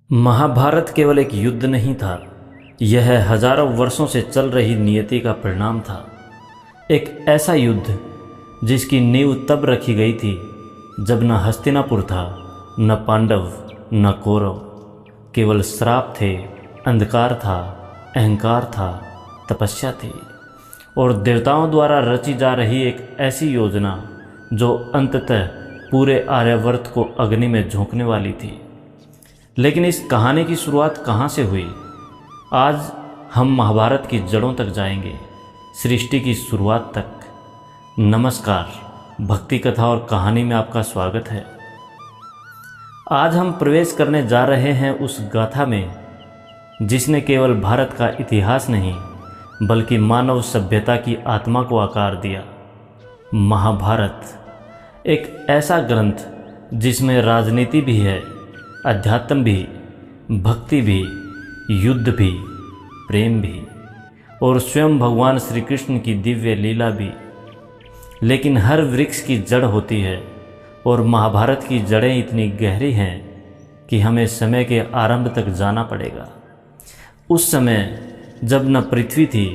महाभारत केवल एक युद्ध नहीं था, यह हजारों वर्षों से चल रही नियति का परिणाम था। एक ऐसा युद्ध जिसकी नींव तब रखी गई थी जब न हस्तिनापुर था, न पांडव, न कौरव। केवल श्राप थे, अंधकार था, अहंकार था, तपस्या थी और देवताओं द्वारा रची जा रही एक ऐसी योजना जो अंततः पूरे आर्यावर्त को अग्नि में झोंकने वाली थी। लेकिन इस कहानी की शुरुआत कहाँ से हुई? आज हम महाभारत की जड़ों तक जाएंगे, सृष्टि की शुरुआत तक। नमस्कार, भक्ति कथा और कहानी में आपका स्वागत है। आज हम प्रवेश करने जा रहे हैं उस गाथा में जिसने केवल भारत का इतिहास नहीं बल्कि मानव सभ्यता की आत्मा को आकार दिया। महाभारत एक ऐसा ग्रंथ जिसमें राजनीति भी है, अध्यात्म भी, भक्ति भी, युद्ध भी, प्रेम भी और स्वयं भगवान श्री कृष्ण की दिव्य लीला भी। लेकिन हर वृक्ष की जड़ होती है और महाभारत की जड़ें इतनी गहरी हैं कि हमें समय के आरंभ तक जाना पड़ेगा। उस समय जब न पृथ्वी थी,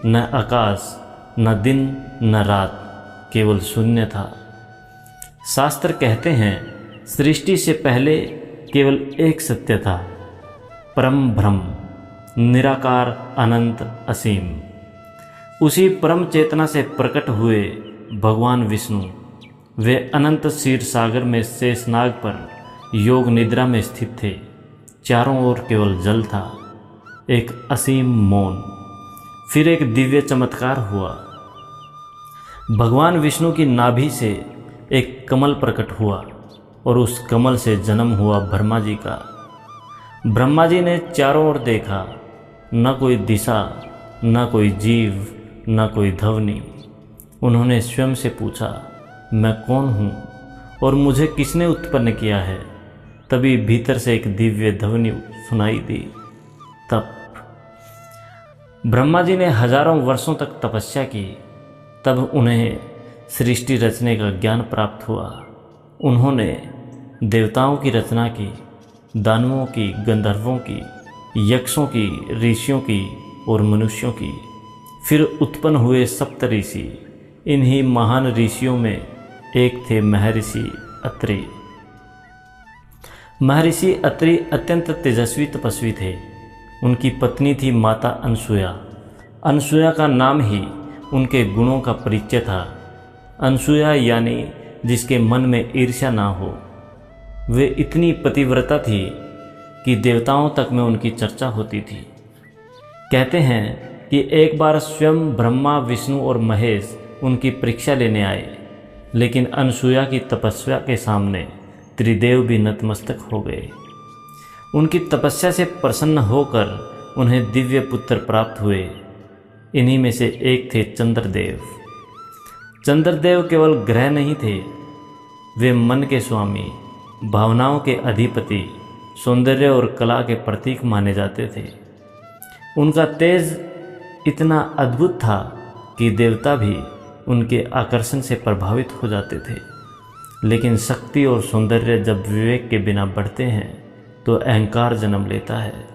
न आकाश, न दिन न रात, केवल शून्य था। शास्त्र कहते हैं सृष्टि से पहले केवल एक सत्य था, परम ब्रह्म, निराकार, अनंत, असीम। उसी परम चेतना से प्रकट हुए भगवान विष्णु। वे अनंत क्षीर सागर में शेषनाग पर योग निद्रा में स्थित थे। चारों ओर केवल जल था, एक असीम मौन। फिर एक दिव्य चमत्कार हुआ। भगवान विष्णु की नाभि से एक कमल प्रकट हुआ और उस कमल से जन्म हुआ ब्रह्मा जी का। ब्रह्मा जी ने चारों ओर देखा, न कोई दिशा, न कोई जीव, न कोई ध्वनि। उन्होंने स्वयं से पूछा, मैं कौन हूँ और मुझे किसने उत्पन्न किया है? तभी भीतर से एक दिव्य ध्वनि सुनाई दी। तब ब्रह्मा जी ने हजारों वर्षों तक तपस्या की, तब उन्हें सृष्टि रचने का ज्ञान प्राप्त हुआ। उन्होंने देवताओं की रचना की, दानवों की, गंधर्वों की, यक्षों की, ऋषियों की और मनुष्यों की। फिर उत्पन्न हुए सप्त ऋषि। इन्हीं महान ऋषियों में एक थे महर्षि अत्रि। महर्षि अत्रि अत्यंत तेजस्वी तपस्वी थे। उनकी पत्नी थी माता अनसुया। अनसुया का नाम ही उनके गुणों का परिचय था। अनसुया यानी जिसके मन में ईर्ष्या ना हो। वे इतनी पतिव्रता थी कि देवताओं तक में उनकी चर्चा होती थी। कहते हैं कि एक बार स्वयं ब्रह्मा, विष्णु और महेश उनकी परीक्षा लेने आए, लेकिन अनसुया की तपस्या के सामने त्रिदेव भी नतमस्तक हो गए। उनकी तपस्या से प्रसन्न होकर उन्हें दिव्य पुत्र प्राप्त हुए। इन्हीं में से एक थे चंद्रदेव। चंद्रदेव केवल ग्रह नहीं थे, वे मन के स्वामी, भावनाओं के अधिपति, सौंदर्य और कला के प्रतीक माने जाते थे। उनका तेज इतना अद्भुत था कि देवता भी उनके आकर्षण से प्रभावित हो जाते थे। लेकिन शक्ति और सौंदर्य जब विवेक के बिना बढ़ते हैं तो अहंकार जन्म लेता है।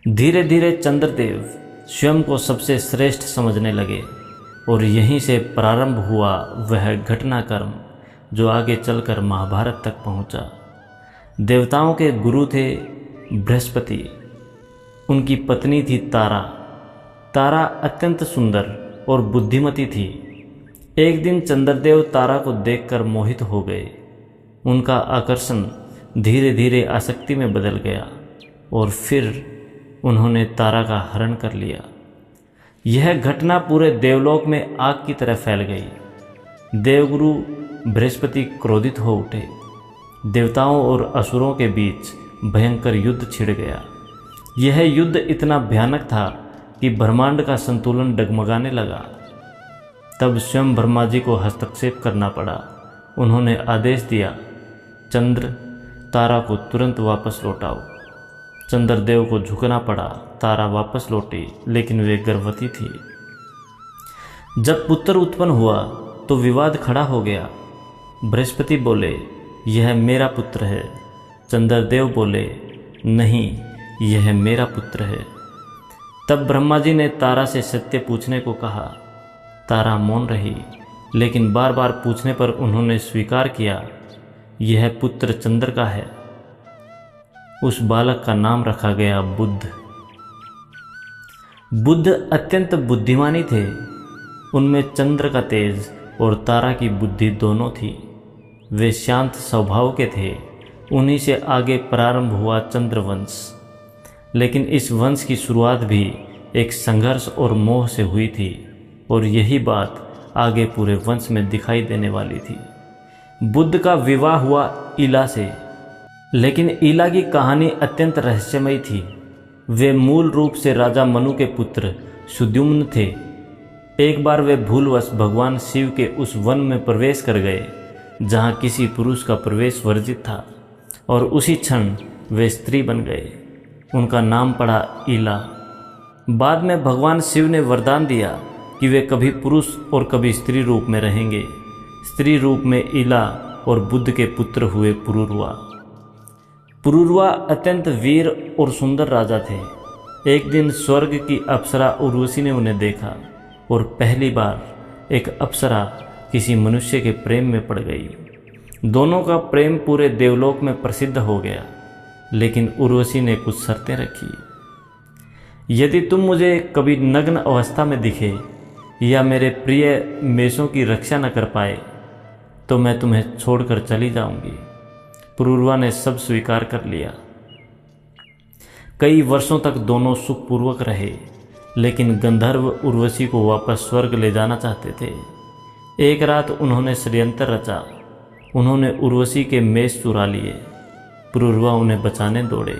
धीरे धीरे चंद्रदेव स्वयं को सबसे श्रेष्ठ समझने लगे और यहीं से प्रारंभ हुआ वह घटनाक्रम जो आगे चलकर महाभारत तक पहुंचा। देवताओं के गुरु थे बृहस्पति। उनकी पत्नी थी तारा। तारा अत्यंत सुंदर और बुद्धिमती थी। एक दिन चंद्रदेव तारा को देखकर मोहित हो गए। उनका आकर्षण धीरे धीरे आसक्ति में बदल गया और फिर उन्होंने तारा का हरण कर लिया। यह घटना पूरे देवलोक में आग की तरह फैल गई। देवगुरु बृहस्पति क्रोधित हो उठे। देवताओं और असुरों के बीच भयंकर युद्ध छिड़ गया। यह युद्ध इतना भयानक था कि ब्रह्मांड का संतुलन डगमगाने लगा। तब स्वयं ब्रह्मा जी को हस्तक्षेप करना पड़ा। उन्होंने आदेश दिया, चंद्र, तारा को तुरंत वापस लौटाओ। चंद्रदेव को झुकना पड़ा। तारा वापस लौटी, लेकिन वे गर्भवती थी। जब पुत्र उत्पन्न हुआ तो विवाद खड़ा हो गया। बृहस्पति बोले, यह मेरा पुत्र है। चंद्रदेव बोले, नहीं, यह मेरा पुत्र है। तब ब्रह्मा जी ने तारा से सत्य पूछने को कहा। तारा मौन रही, लेकिन बार बार पूछने पर उन्होंने स्वीकार किया, यह पुत्र चंद्र का है। उस बालक का नाम रखा गया बुद्ध। बुद्ध अत्यंत बुद्धिमानी थे। उनमें चंद्र का तेज और तारा की बुद्धि दोनों थी। वे शांत स्वभाव के थे। उन्हीं से आगे प्रारंभ हुआ चंद्रवंश। लेकिन इस वंश की शुरुआत भी एक संघर्ष और मोह से हुई थी, और यही बात आगे पूरे वंश में दिखाई देने वाली थी। बुद्ध का विवाह हुआ ईला से, लेकिन ईला की कहानी अत्यंत रहस्यमयी थी। वे मूल रूप से राजा मनु के पुत्र सुद्युम्न थे। एक बार वे भूलवश भगवान शिव के उस वन में प्रवेश कर गए जहाँ किसी पुरुष का प्रवेश वर्जित था, और उसी क्षण वे स्त्री बन गए। उनका नाम पड़ा ईला। बाद में भगवान शिव ने वरदान दिया कि वे कभी पुरुष और कभी स्त्री रूप में रहेंगे। स्त्री रूप में ईला और बुद्ध के पुत्र हुए पुरुरवा। पुरुरवा अत्यंत वीर और सुंदर राजा थे। एक दिन स्वर्ग की अप्सरा उर्वशी ने उन्हें देखा, और पहली बार एक अप्सरा किसी मनुष्य के प्रेम में पड़ गई। दोनों का प्रेम पूरे देवलोक में प्रसिद्ध हो गया। लेकिन उर्वशी ने कुछ शर्तें रखी। यदि तुम मुझे कभी नग्न अवस्था में दिखे या मेरे प्रिय मेषों की रक्षा न कर पाए तो मैं तुम्हें छोड़कर चली जाऊंगी। पुरुरवा ने सब स्वीकार कर लिया। कई वर्षों तक दोनों सुखपूर्वक रहे, लेकिन गंधर्व उर्वशी को वापस स्वर्ग ले जाना चाहते थे। एक रात उन्होंने षड्यंत्र रचा। उन्होंने उर्वशी के मेष चुरा लिए। पुरुरवा उन्हें बचाने दौड़े।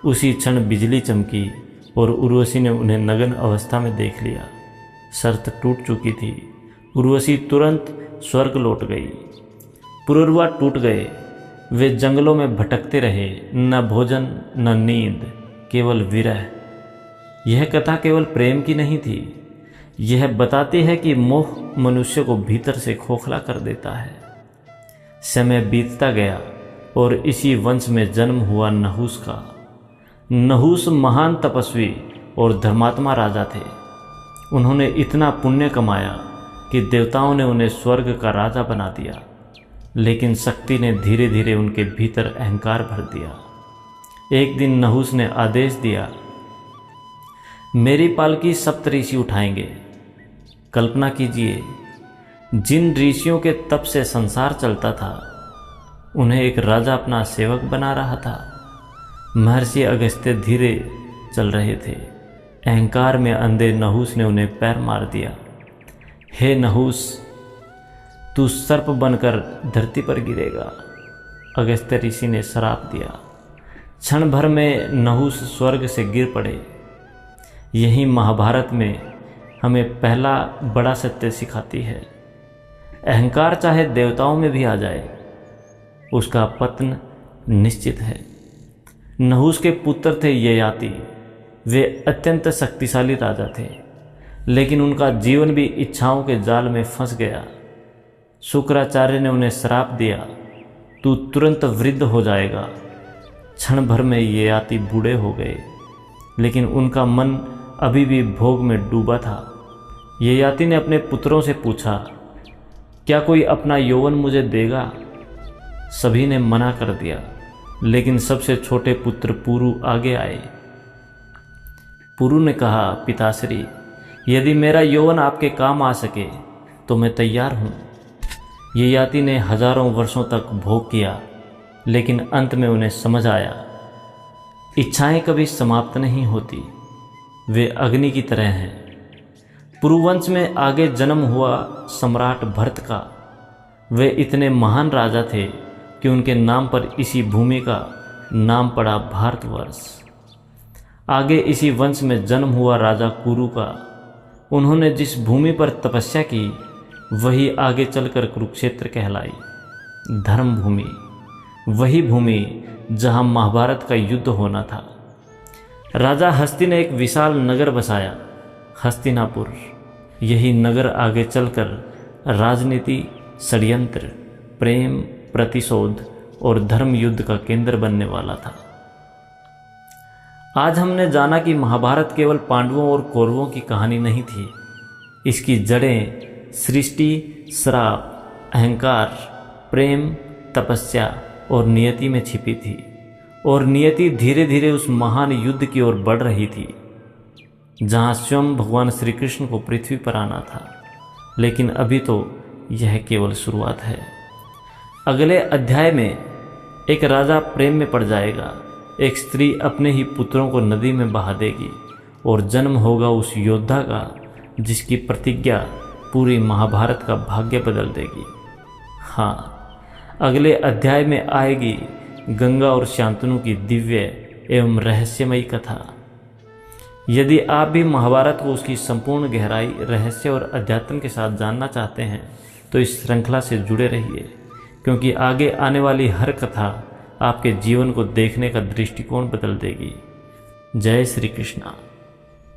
उसी क्षण बिजली चमकी और उर्वशी ने उन्हें नग्न अवस्था में देख लिया। शर्त टूट चुकी थी। उर्वशी तुरंत स्वर्ग लौट गई। पुरुरवा टूट गए। वे जंगलों में भटकते रहे, न भोजन न नींद, केवल विरह। यह कथा केवल प्रेम की नहीं थी। यह बताती है कि मोह मनुष्य को भीतर से खोखला कर देता है। समय बीतता गया और इसी वंश में जन्म हुआ नहुस का। नहुस महान तपस्वी और धर्मात्मा राजा थे। उन्होंने इतना पुण्य कमाया कि देवताओं ने उन्हें स्वर्ग का राजा बना दिया, लेकिन शक्ति ने धीरे धीरे उनके भीतर अहंकार भर दिया। एक दिन नहुस ने आदेश दिया, मेरी पालकी सप्त ऋषि उठाएंगे। कल्पना कीजिए, जिन ऋषियों के तप से संसार चलता था, उन्हें एक राजा अपना सेवक बना रहा था। महर्षि अगस्त्य धीरे चल रहे थे। अहंकार में अंधे नहुस ने उन्हें पैर मार दिया। हे नहुस, तू सर्प बनकर धरती पर गिरेगा, अगस्त्य ऋषि ने श्राप दिया। क्षण भर में नहुस स्वर्ग से गिर पड़े। यही महाभारत में हमें पहला बड़ा सत्य सिखाती है। अहंकार चाहे देवताओं में भी आ जाए, उसका पतन निश्चित है। नहुस के पुत्र थे ययाति। वे अत्यंत शक्तिशाली राजा थे, लेकिन उनका जीवन भी इच्छाओं के जाल में फंस गया। शुक्राचार्य ने उन्हें श्राप दिया, तू तुरंत वृद्ध हो जाएगा। क्षण भर में ययाति बूढ़े हो गए, लेकिन उनका मन अभी भी भोग में डूबा था। ययाति ने अपने पुत्रों से पूछा, क्या कोई अपना यौवन मुझे देगा? सभी ने मना कर दिया, लेकिन सबसे छोटे पुत्र पुरु आगे आए। पुरु ने कहा, पिताश्री, यदि मेरा यौवन आपके काम आ सके तो मैं तैयार हूँ। ययाति ने हजारों वर्षों तक भोग किया, लेकिन अंत में उन्हें समझ आया, इच्छाएं कभी समाप्त नहीं होती, वे अग्नि की तरह हैं। पुरुवंश में आगे जन्म हुआ सम्राट भरत का। वे इतने महान राजा थे कि उनके नाम पर इसी भूमि का नाम पड़ा भारतवर्ष। आगे इसी वंश में जन्म हुआ राजा कुरु का। उन्होंने जिस भूमि पर तपस्या की, वही आगे चलकर कुरुक्षेत्र कहलाई, धर्म भूमि। वही भूमि जहाँ महाभारत का युद्ध होना था। राजा हस्ती ने एक विशाल नगर बसाया, हस्तिनापुर। यही नगर आगे चलकर राजनीति, षड्यंत्र, प्रेम, प्रतिशोध और धर्म युद्ध का केंद्र बनने वाला था। आज हमने जाना कि महाभारत केवल पांडवों और कौरवों की कहानी नहीं थी। इसकी जड़ें सृष्टि, श्राप, अहंकार, प्रेम, तपस्या और नियति में छिपी थी, और नियति धीरे धीरे उस महान युद्ध की ओर बढ़ रही थी जहां स्वयं भगवान श्री कृष्ण को पृथ्वी पर आना था। लेकिन अभी तो यह केवल शुरुआत है। अगले अध्याय में एक राजा प्रेम में पड़ जाएगा, एक स्त्री अपने ही पुत्रों को नदी में बहा देगी, और जन्म होगा उस योद्धा का जिसकी प्रतिज्ञा पूरी महाभारत का भाग्य बदल देगी। हाँ, अगले अध्याय में आएगी गंगा और शांतनु की दिव्य एवं रहस्यमयी कथा। यदि आप भी महाभारत को उसकी संपूर्ण गहराई, रहस्य और अध्यात्म के साथ जानना चाहते हैं तो इस श्रृंखला से जुड़े रहिए, क्योंकि आगे आने वाली हर कथा आपके जीवन को देखने का दृष्टिकोण बदल देगी। जय श्री कृष्णा।